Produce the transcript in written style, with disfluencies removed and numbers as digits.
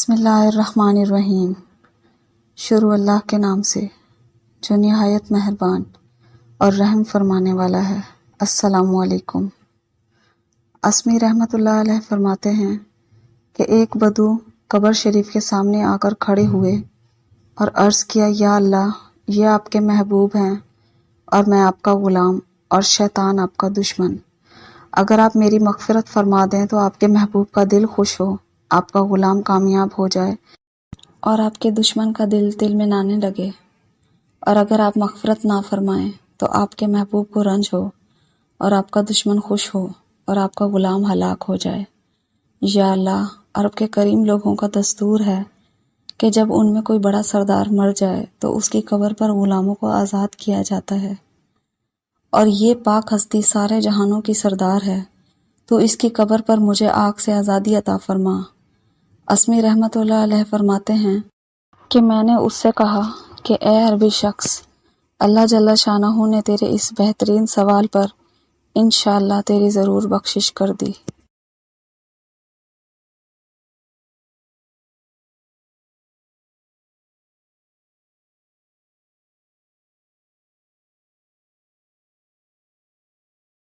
بسم اللہ الرحمن الرحیم۔ شروع اللہ کے نام سے جو نہایت مہربان اور رحم فرمانے والا ہے۔ السلام علیکم۔ اسمی رحمۃ اللہ علیہ فرماتے ہیں کہ ایک بدو قبر شریف کے سامنے آ کر کھڑے ہوئے اور عرض کیا، یا اللہ، یہ آپ کے محبوب ہیں اور میں آپ کا غلام اور شیطان آپ کا دشمن۔ اگر آپ میری مغفرت فرما دیں تو آپ کے محبوب کا دل خوش ہو، آپ کا غلام کامیاب ہو جائے اور آپ کے دشمن کا دل میں نانے لگے، اور اگر آپ مغفرت نہ فرمائیں تو آپ کے محبوب کو رنج ہو اور آپ کا دشمن خوش ہو اور آپ کا غلام ہلاک ہو جائے۔ یا اللہ، عرب کے کریم لوگوں کا دستور ہے کہ جب ان میں کوئی بڑا سردار مر جائے تو اس کی قبر پر غلاموں کو آزاد کیا جاتا ہے، اور یہ پاک ہستی سارے جہانوں کی سردار ہے، تو اس کی قبر پر مجھے آگ سے آزادی عطا فرما۔ اسمی رحمۃ اللہ علیہ فرماتے ہیں کہ میں نے اس سے کہا کہ اے عربی شخص، اللہ جل شانہ نے تیرے اس بہترین سوال پر انشاءاللہ تیری ضرور بخشش کر دی۔